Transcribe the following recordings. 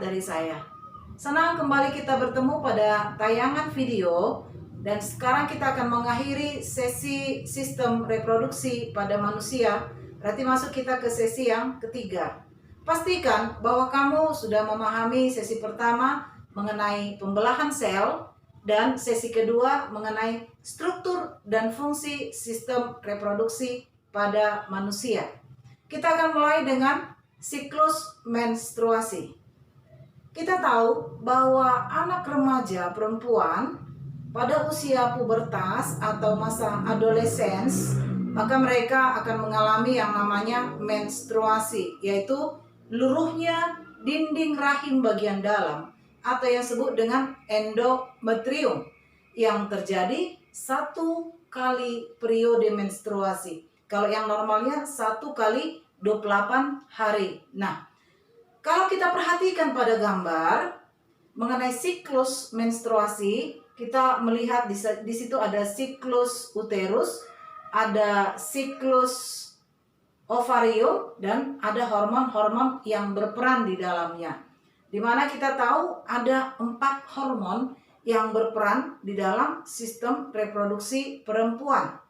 dari saya. Senang kembali kita bertemu pada tayangan video, dan sekarang kita akan mengakhiri sesi sistem reproduksi pada manusia. Berarti masuk kita ke sesi yang ketiga. Pastikan bahwa kamu sudah memahami sesi pertama mengenai pembelahan sel, dan sesi kedua mengenai struktur dan fungsi sistem reproduksi pada manusia. Kita akan mulai dengan siklus menstruasi. Kita tahu bahwa anak remaja perempuan pada usia pubertas atau masa adolescence, maka mereka akan mengalami yang namanya menstruasi, yaitu luruhnya dinding rahim bagian dalam atau yang disebut dengan endometrium yang terjadi satu kali periode menstruasi. Kalau yang normalnya 1 kali 28 hari. Nah, kalau kita perhatikan pada gambar mengenai siklus menstruasi, kita melihat di situ ada siklus uterus, ada siklus ovarium, dan ada hormon-hormon yang berperan di dalamnya. Dimana kita tahu ada 4 hormon yang berperan di dalam sistem reproduksi perempuan,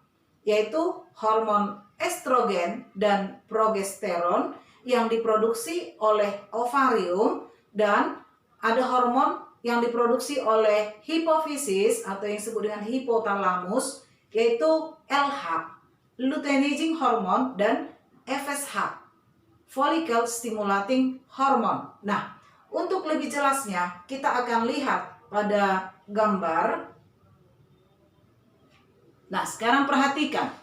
yaitu hormon estrogen dan progesteron yang diproduksi oleh ovarium, dan ada hormon yang diproduksi oleh hipofisis atau yang disebut dengan hipotalamus, yaitu LH, luteinizing hormone, dan FSH, follicle stimulating hormone. Nah, untuk lebih jelasnya kita akan lihat pada gambar. Nah, sekarang perhatikan.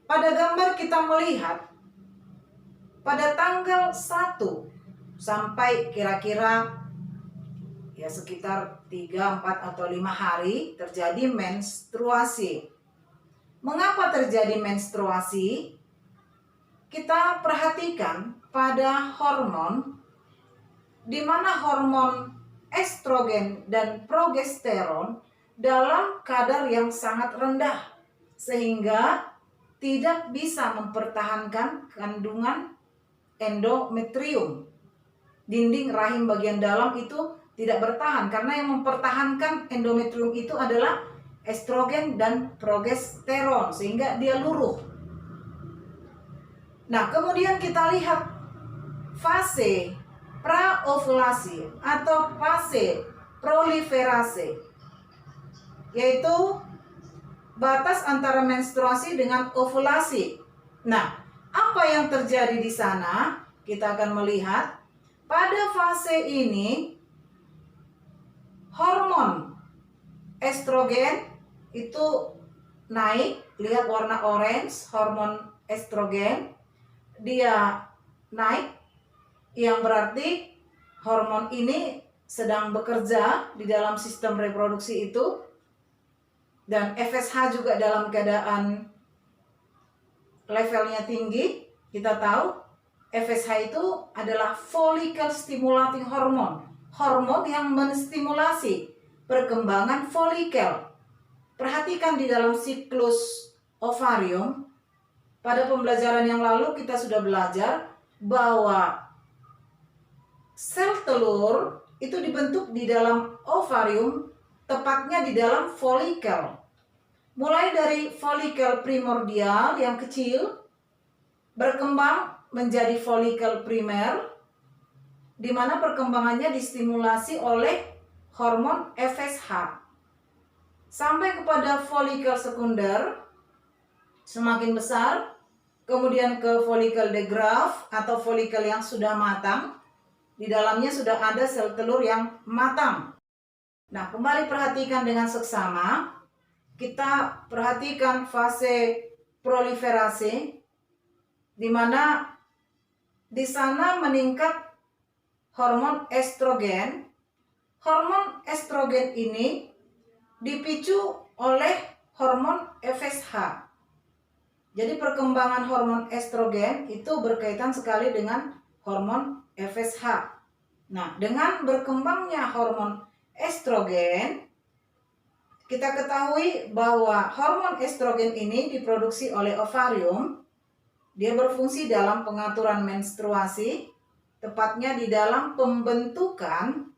Pada gambar kita melihat pada tanggal 1 sampai kira-kira ya sekitar 3, 4, atau 5 hari terjadi menstruasi. Mengapa terjadi menstruasi? Kita perhatikan pada hormon, di mana hormon estrogen dan progesteron dalam kadar yang sangat rendah, sehingga tidak bisa mempertahankan kandungan endometrium. Dinding rahim bagian dalam itu tidak bertahan, karena yang mempertahankan endometrium itu adalah estrogen dan progesteron, sehingga dia luruh. Nah, kemudian kita lihat fase praovulasi atau fase proliferasi, yaitu batas antara menstruasi dengan ovulasi. Nah, apa yang terjadi di sana? Kita akan melihat pada fase ini hormon estrogen itu naik. Lihat warna orange, hormon estrogen dia naik, yang berarti hormon ini sedang bekerja di dalam sistem reproduksi itu. Dan FSH juga dalam keadaan levelnya tinggi. Kita tahu FSH itu adalah follicle stimulating hormone, hormon yang menstimulasi perkembangan folikel. Perhatikan di dalam siklus ovarium, pada pembelajaran yang lalu kita sudah belajar bahwa sel telur itu dibentuk di dalam ovarium, tepatnya di dalam folikel. Mulai dari folikel primordial yang kecil, berkembang menjadi folikel primer, di mana perkembangannya distimulasi oleh hormon FSH. Sampai kepada folikel sekunder, semakin besar, kemudian ke folikel de Graaff atau folikel yang sudah matang. Di dalamnya sudah ada sel telur yang matang. Nah, kembali perhatikan dengan seksama. Kita perhatikan fase proliferasi, di mana di sana meningkat hormon estrogen. Hormon estrogen ini dipicu oleh hormon FSH. Jadi perkembangan hormon estrogen itu berkaitan sekali dengan hormon FSH. Nah, dengan berkembangnya hormon estrogen, kita ketahui bahwa hormon estrogen ini diproduksi oleh ovarium. Dia berfungsi dalam pengaturan menstruasi, tepatnya di dalam pembentukan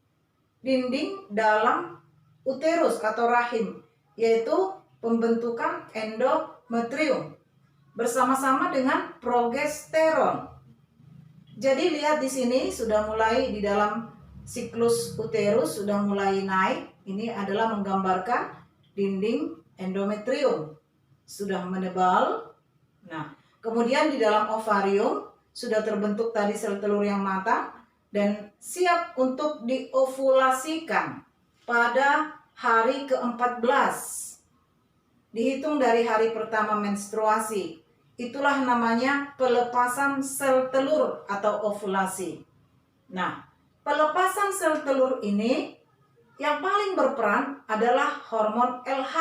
dinding dalam uterus atau rahim, yaitu pembentukan endometrium bersama-sama dengan progesteron. Jadi lihat di sini sudah mulai di dalam siklus uterus sudah mulai naik. Ini adalah menggambarkan dinding endometrium sudah menebal. Nah, kemudian di dalam ovarium sudah terbentuk tadi sel telur yang matang dan siap untuk diovulasikan pada hari ke-14. Dihitung dari hari pertama menstruasi. Itulah namanya pelepasan sel telur atau ovulasi. Nah, pelepasan sel telur ini yang paling berperan adalah hormon LH.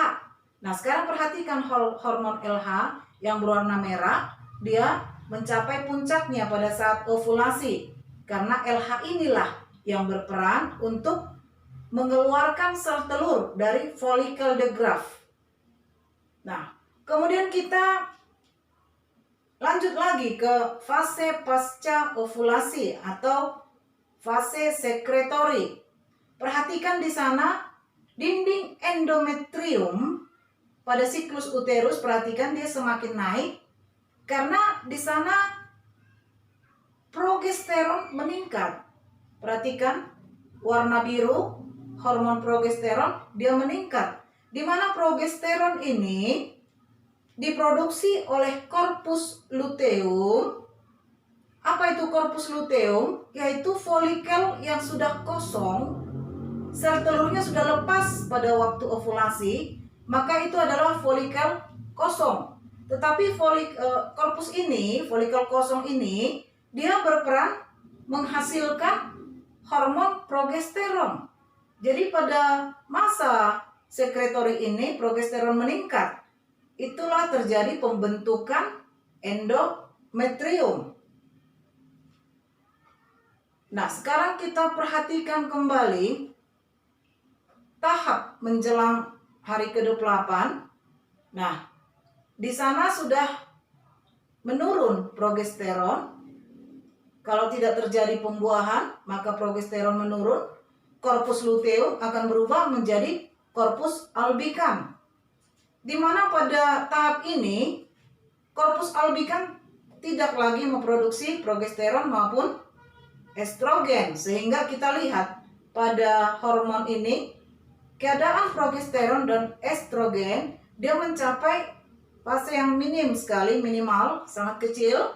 Nah, sekarang perhatikan hormon LH yang berwarna merah, dia mencapai puncaknya pada saat ovulasi. Karena LH inilah yang berperan untuk mengeluarkan sel telur dari follicle de Graaff. Nah, kemudian kita lanjut lagi ke fase pasca ovulasi atau fase sekretori. Perhatikan di sana dinding endometrium pada siklus uterus, perhatikan dia semakin naik karena di sana progesteron meningkat. Perhatikan warna biru, hormon progesteron dia meningkat. Di mana progesteron ini diproduksi oleh corpus luteum. Apa itu corpus luteum? Yaitu folikel yang sudah kosong, sel telurnya sudah lepas pada waktu ovulasi, maka itu adalah folikel kosong. Tetapi korpus ini, folikel kosong ini, dia berperan menghasilkan hormon progesteron. Jadi pada masa sekretori ini progesteron meningkat. Itulah terjadi pembentukan endometrium. Nah, sekarang kita perhatikan kembali tahap menjelang hari ke-28. Nah, di sana sudah menurun progesteron. Kalau tidak terjadi pembuahan, maka progesteron menurun. Korpus luteum akan berubah menjadi korpus albicans. Di mana pada tahap ini korpus albicans tidak lagi memproduksi progesteron maupun estrogen, sehingga kita lihat pada hormon ini keadaan progesteron dan estrogen dia mencapai fase yang minim sekali, minimal, sangat kecil.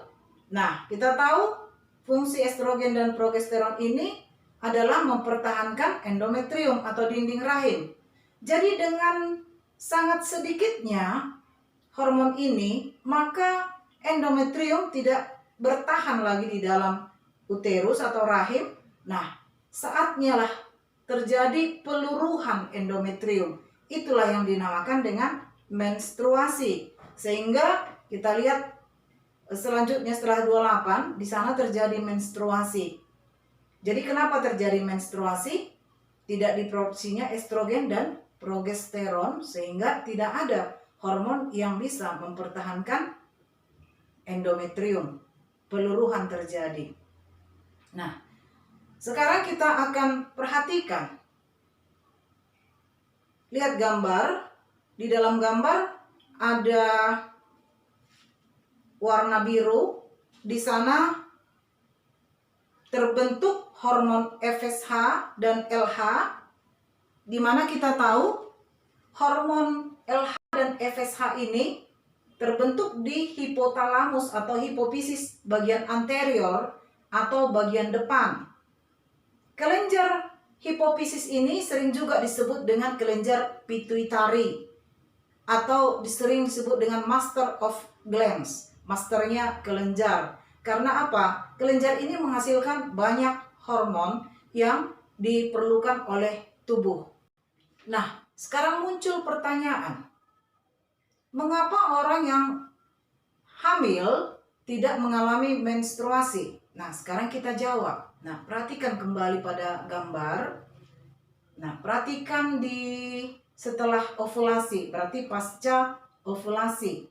Nah, kita tahu fungsi estrogen dan progesteron ini adalah mempertahankan endometrium atau dinding rahim. Jadi dengan sangat sedikitnya hormon ini, maka endometrium tidak bertahan lagi di dalam uterus atau rahim. Nah, saatnya lah terjadi peluruhan endometrium. Itulah yang dinamakan dengan menstruasi. Sehingga kita lihat selanjutnya setelah 28, di sana terjadi menstruasi. Jadi kenapa terjadi menstruasi? Tidak diproduksinya estrogen dan progesteron, sehingga tidak ada hormon yang bisa mempertahankan endometrium. Peluruhan terjadi. Nah, sekarang kita akan perhatikan. Lihat gambar. Di dalam gambar ada warna biru. Di sana terbentuk hormon FSH dan LH, di mana kita tahu hormon LH dan FSH ini terbentuk di hipotalamus atau hipofisis bagian anterior atau bagian depan. Kelenjar hipofisis ini sering juga disebut dengan kelenjar pituitari atau sering disebut dengan master of glands, masternya kelenjar. Karena apa? Kelenjar ini menghasilkan banyak hormon yang diperlukan oleh tubuh. Nah, sekarang muncul pertanyaan. Mengapa orang yang hamil tidak mengalami menstruasi? Nah, sekarang kita jawab. Nah, perhatikan kembali pada gambar. Nah, perhatikan di setelah ovulasi, berarti pasca ovulasi.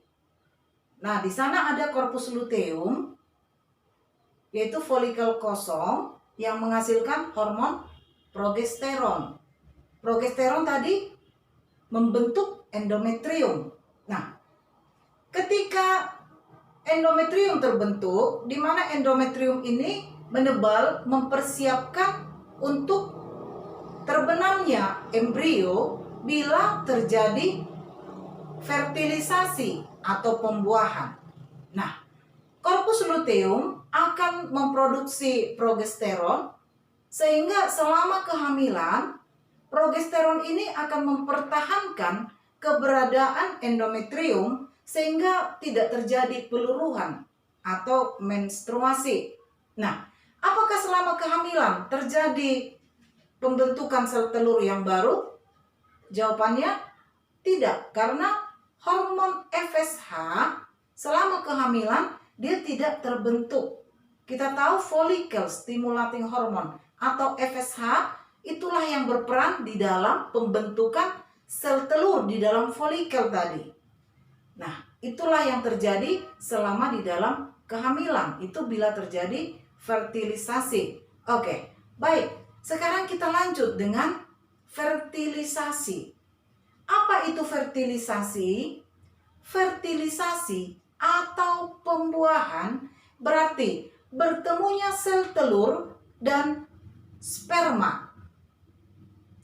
Nah, di sana ada korpus luteum yaitu folikel kosong yang menghasilkan hormon progesteron. Progesteron tadi membentuk endometrium. Nah, ketika endometrium terbentuk, di mana endometrium ini menebal, mempersiapkan untuk terbenamnya embrio bila terjadi fertilisasi atau pembuahan. Nah, korpus luteum akan memproduksi progesteron sehingga selama kehamilan progesteron ini akan mempertahankan keberadaan endometrium sehingga tidak terjadi peluruhan atau menstruasi. Nah, apakah selama kehamilan terjadi pembentukan sel telur yang baru? Jawabannya tidak, karena hormon FSH selama kehamilan dia tidak terbentuk. Kita tahu follicle stimulating hormone atau FSH itulah yang berperan di dalam pembentukan sel telur di dalam folikel tadi. Nah, itulah yang terjadi selama di dalam kehamilan. Itu bila terjadi fertilisasi. Oke, baik. Sekarang kita lanjut dengan fertilisasi. Apa itu fertilisasi? Fertilisasi atau pembuahan berarti bertemunya sel telur dan sperma.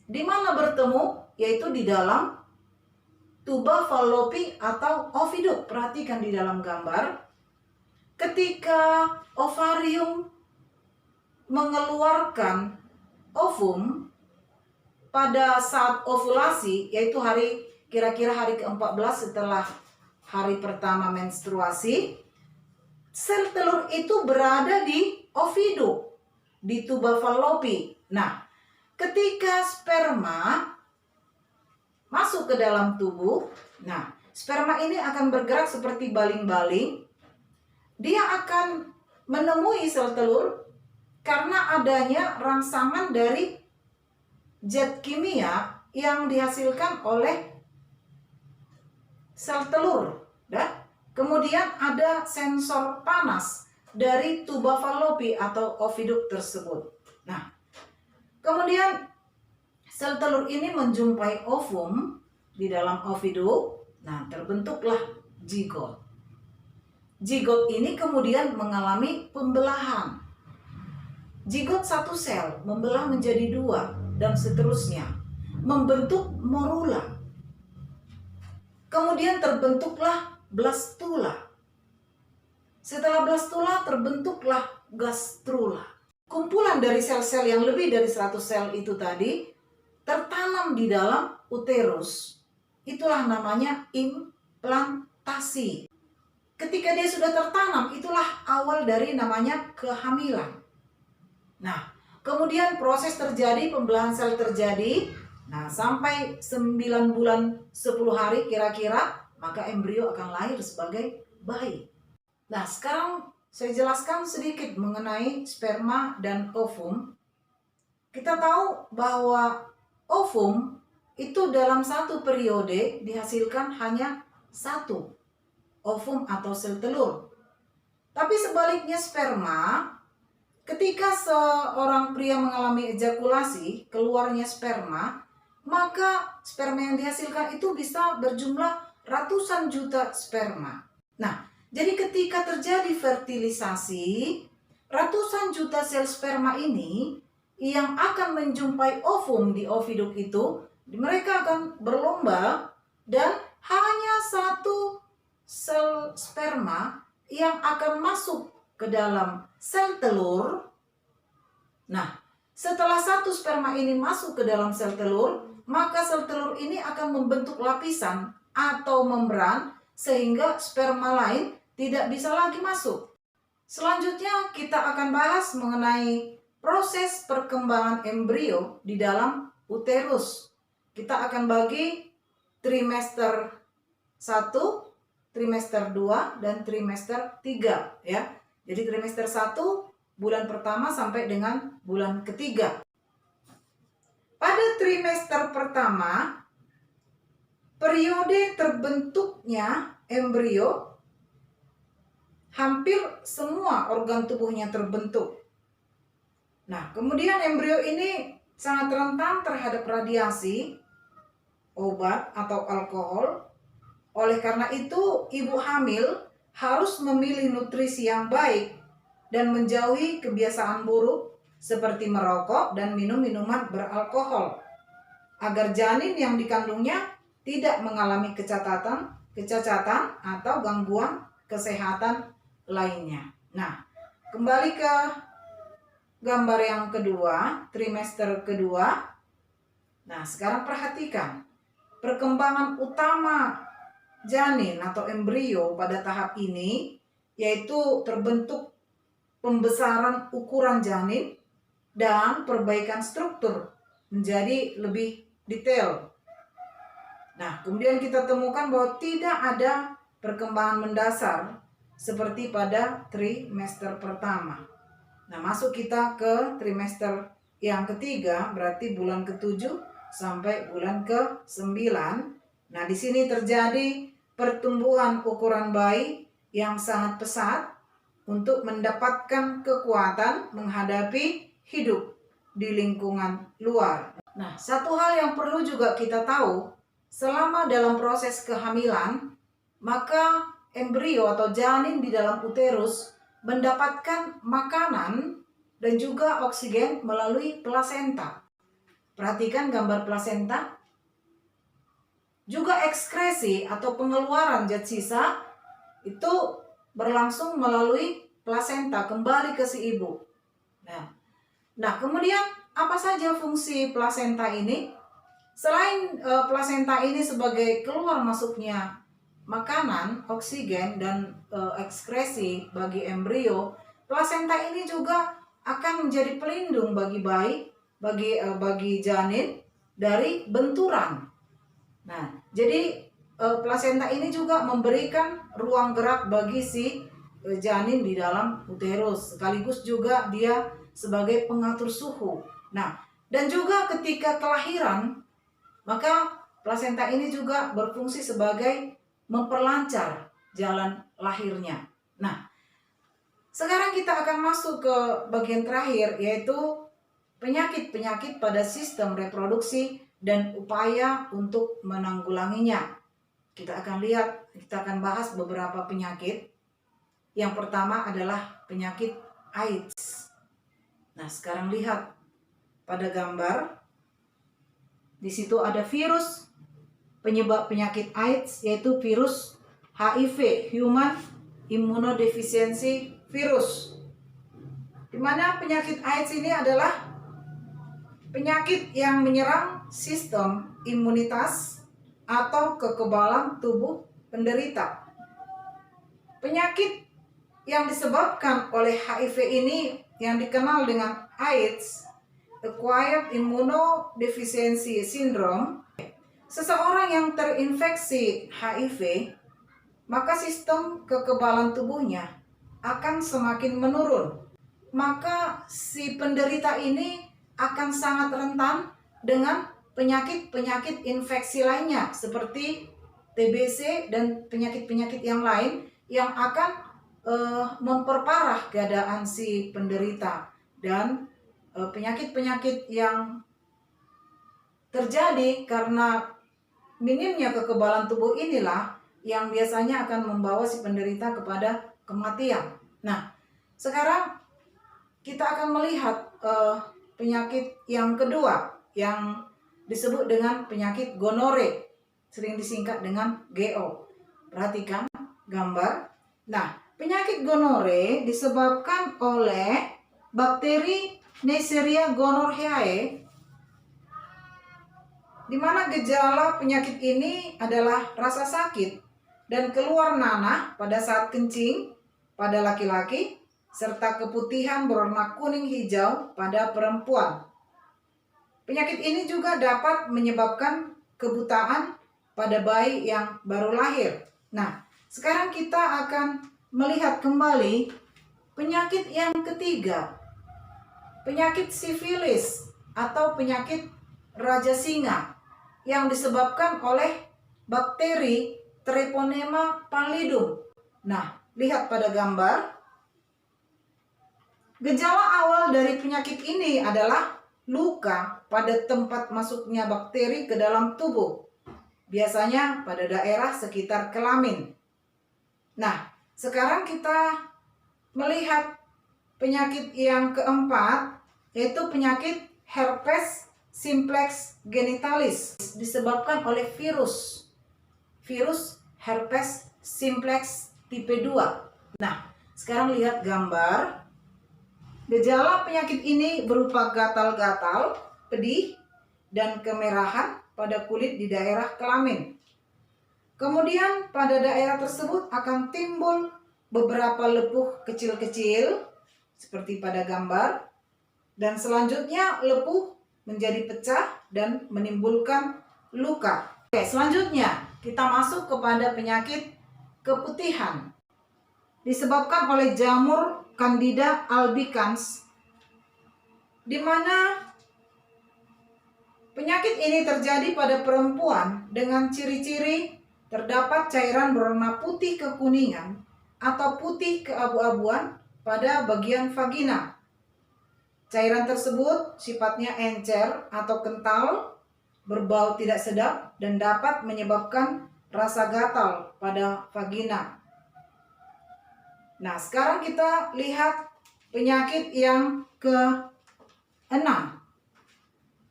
Di mana bertemu? Yaitu di dalam tuba fallopi atau oviduk. Perhatikan di dalam gambar. Ketika ovarium mengeluarkan ovum pada saat ovulasi, yaitu kira-kira hari ke-14 setelah hari pertama menstruasi, sel telur itu berada di oviduk, di tuba fallopi. Nah, ketika sperma masuk ke dalam tubuh, nah, sperma ini akan bergerak seperti baling-baling. Dia akan menemui sel telur karena adanya rangsangan dari zat kimia yang dihasilkan oleh sel telur. Kemudian ada sensor panas dari tuba fallopi atau oviduk tersebut. Nah, kemudian sel telur ini menjumpai ovum di dalam oviduk. Nah, terbentuklah zigot. Zigot ini kemudian mengalami pembelahan. Zigot satu sel membelah menjadi 2 dan seterusnya, membentuk morula. Kemudian terbentuklah blastula. Setelah blastula terbentuklah gastrula. Kumpulan dari sel-sel yang lebih dari 100 sel itu tadi tertanam di dalam uterus. Itulah namanya implantasi. Ketika dia sudah tertanam, itulah awal dari namanya kehamilan. Nah, kemudian proses terjadi, pembelahan sel terjadi. Nah, sampai 9 bulan 10 hari kira-kira, maka embrio akan lahir sebagai bayi. Nah, sekarang saya jelaskan sedikit mengenai sperma dan ovum. Kita tahu bahwa ovum itu dalam satu periode dihasilkan hanya 1 ovum atau sel telur. Tapi sebaliknya sperma, ketika seorang pria mengalami ejakulasi, keluarnya sperma, maka sperma yang dihasilkan itu bisa berjumlah ratusan juta sperma. Nah, jadi ketika terjadi fertilisasi, ratusan juta sel sperma ini yang akan menjumpai ovum di oviduk itu, mereka akan berlomba dan hanya 1 sel sperma yang akan masuk ke dalam sel telur. Nah, setelah 1 sperma ini masuk ke dalam sel telur, maka sel telur ini akan membentuk lapisan atau membran sehingga sperma lain tidak bisa lagi masuk. Selanjutnya kita akan bahas mengenai proses perkembangan embrio di dalam uterus. Kita akan bagi trimester 1, trimester 2, dan trimester 3 ya. Jadi trimester 1 bulan pertama sampai dengan bulan ketiga. Pada trimester pertama, periode terbentuknya embrio hampir semua organ tubuhnya terbentuk. Nah, kemudian embrio ini sangat rentan terhadap radiasi, obat atau alkohol. Oleh karena itu, ibu hamil harus memilih nutrisi yang baik dan menjauhi kebiasaan buruk seperti merokok dan minum minuman beralkohol, agar janin yang dikandungnya tidak mengalami kecacatan atau gangguan kesehatan lainnya. Nah, kembali ke gambar yang kedua, trimester kedua. Nah, sekarang perhatikan perkembangan utama janin atau embrio pada tahap ini, yaitu terbentuk pembesaran ukuran janin dan perbaikan struktur menjadi lebih detail. Nah, kemudian kita temukan bahwa tidak ada perkembangan mendasar seperti pada trimester pertama. Nah, masuk kita ke trimester yang ketiga, berarti bulan ke-7 sampai bulan ke-9. Nah, di sini terjadi pertumbuhan ukuran bayi yang sangat pesat untuk mendapatkan kekuatan menghadapi hidup di lingkungan luar. Nah, satu hal yang perlu juga kita tahu, selama dalam proses kehamilan, maka embrio atau janin di dalam uterus mendapatkan makanan dan juga oksigen melalui plasenta. Perhatikan gambar plasenta. Juga ekskresi atau pengeluaran zat sisa itu berlangsung melalui plasenta kembali ke si ibu. Nah, kemudian apa saja fungsi plasenta ini? Selain plasenta ini sebagai keluar masuknya makanan, oksigen, dan ekskresi bagi embrio, plasenta ini juga akan menjadi pelindung bagi bayi, bagi janin dari benturan. Nah, jadi plasenta ini juga memberikan ruang gerak bagi si janin di dalam uterus, sekaligus juga dia sebagai pengatur suhu. Nah, dan juga ketika kelahiran, maka plasenta ini juga berfungsi sebagai memperlancar jalan lahirnya. Nah, sekarang kita akan masuk ke bagian terakhir, yaitu penyakit-penyakit pada sistem reproduksi dan upaya untuk menanggulanginya. Kita akan bahas beberapa penyakit. Yang pertama adalah penyakit AIDS. Nah, sekarang lihat pada gambar. Di situ ada virus penyebab penyakit AIDS, yaitu virus HIV, Human Immunodeficiency Virus. Di mana penyakit AIDS ini adalah penyakit yang menyerang sistem imunitas atau kekebalan tubuh penderita. Penyakit yang disebabkan oleh HIV ini yang dikenal dengan AIDS, Acquired Immunodeficiency Syndrome. Seseorang yang terinfeksi HIV, maka sistem kekebalan tubuhnya akan semakin menurun. Maka si penderita ini akan sangat rentan dengan penyakit-penyakit infeksi lainnya seperti TBC dan penyakit-penyakit yang lain yang akan memperparah keadaan si penderita. Dan penyakit-penyakit yang terjadi karena minimnya kekebalan tubuh inilah yang biasanya akan membawa si penderita kepada kematian. Nah, sekarang kita akan melihat penyakit yang kedua yang disebut dengan penyakit gonore, sering disingkat dengan GO. Perhatikan gambar. Nah, penyakit gonore disebabkan oleh bakteri Neisseria gonorrheae, di mana gejala penyakit ini adalah rasa sakit dan keluar nanah pada saat kencing pada laki-laki, serta keputihan berwarna kuning hijau pada perempuan. Penyakit ini juga dapat menyebabkan kebutaan pada bayi yang baru lahir. Nah, sekarang kita akan melihat kembali penyakit yang ketiga, penyakit sifilis atau penyakit raja singa yang disebabkan oleh bakteri Treponema pallidum. Nah, lihat pada gambar, gejala awal dari penyakit ini adalah luka pada tempat masuknya bakteri ke dalam tubuh, biasanya pada daerah sekitar kelamin. Nah, sekarang kita melihat penyakit yang keempat, yaitu penyakit herpes simplex genitalis, disebabkan oleh virus herpes simplex tipe 2. Nah, sekarang lihat gambar. Gejala penyakit ini berupa gatal-gatal, pedih, dan kemerahan pada kulit di daerah kelamin. Kemudian pada daerah tersebut akan timbul beberapa lepuh kecil-kecil seperti pada gambar, dan selanjutnya lepuh menjadi pecah dan menimbulkan luka. Oke, selanjutnya kita masuk kepada penyakit keputihan disebabkan oleh jamur Candida albicans, di mana penyakit ini terjadi pada perempuan dengan ciri-ciri terdapat cairan berwarna putih kekuningan atau putih keabu-abuan pada bagian vagina. Cairan tersebut sifatnya encer atau kental, berbau tidak sedap, dan dapat menyebabkan rasa gatal pada vagina. Nah, sekarang kita lihat penyakit yang ke-6.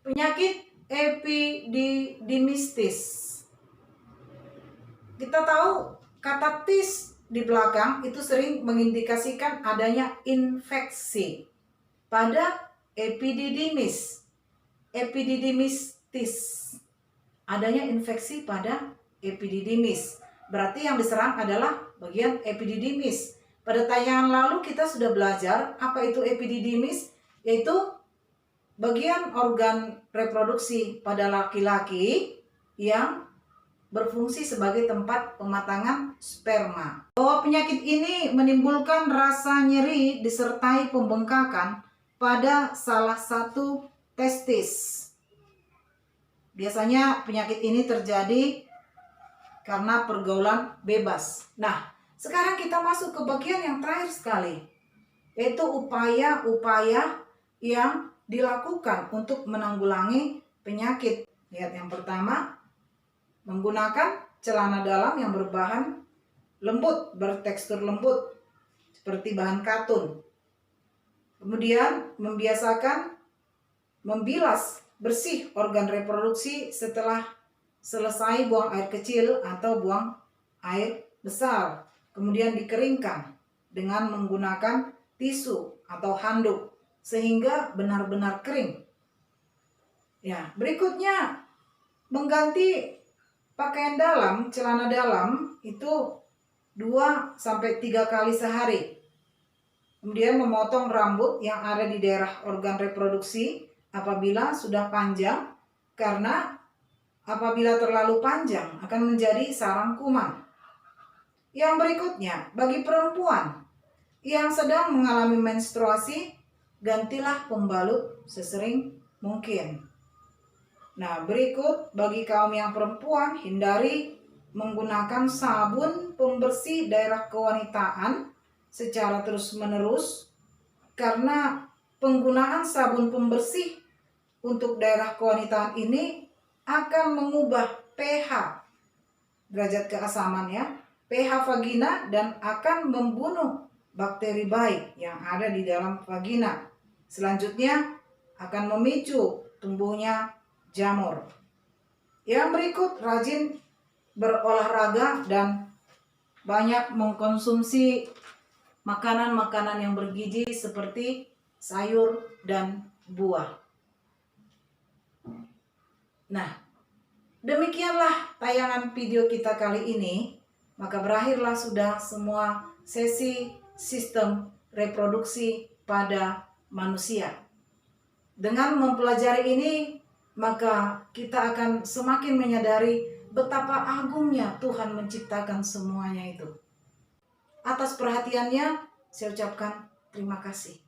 Penyakit epididymistis. Kita tahu kata tis di belakang itu sering mengindikasikan adanya infeksi pada epididymis, epididymistis. Adanya infeksi pada epididymis. Berarti yang diserang adalah bagian epididymis. Pada tayangan lalu kita sudah belajar apa itu epididymis, yaitu bagian organ reproduksi pada laki-laki yang berfungsi sebagai tempat pematangan sperma. Bahwa penyakit ini menimbulkan rasa nyeri disertai pembengkakan pada salah satu testis. Biasanya penyakit ini terjadi karena pergaulan bebas. Nah, sekarang kita masuk ke bagian yang terakhir sekali, yaitu upaya-upaya yang dilakukan untuk menanggulangi penyakit. Lihat yang pertama, menggunakan celana dalam yang berbahan lembut, bertekstur lembut, seperti bahan katun. Kemudian membiasakan membilas bersih organ reproduksi setelah selesai buang air kecil atau buang air besar. Kemudian dikeringkan dengan menggunakan tisu atau handuk sehingga benar-benar kering. Ya, berikutnya mengganti pakaian dalam, celana dalam itu 2-3 kali sehari. Kemudian memotong rambut yang ada di daerah organ reproduksi apabila sudah panjang, karena apabila terlalu panjang akan menjadi sarang kuman. Yang berikutnya, bagi perempuan yang sedang mengalami menstruasi, gantilah pembalut sesering mungkin. Nah, berikut bagi kaum yang perempuan, hindari menggunakan sabun pembersih daerah kewanitaan secara terus-menerus, karena penggunaan sabun pembersih untuk daerah kewanitaan ini akan mengubah pH, derajat keasaman ya, pH vagina, dan akan membunuh bakteri baik yang ada di dalam vagina. Selanjutnya akan memicu tumbuhnya jamur. Yang berikut, rajin berolahraga dan banyak mengkonsumsi makanan-makanan yang bergizi seperti sayur dan buah. Nah, demikianlah tayangan video kita kali ini. Maka berakhirlah sudah semua sesi sistem reproduksi pada manusia. Dengan mempelajari ini, maka kita akan semakin menyadari betapa agungnya Tuhan menciptakan semuanya itu. Atas perhatiannya, saya ucapkan terima kasih.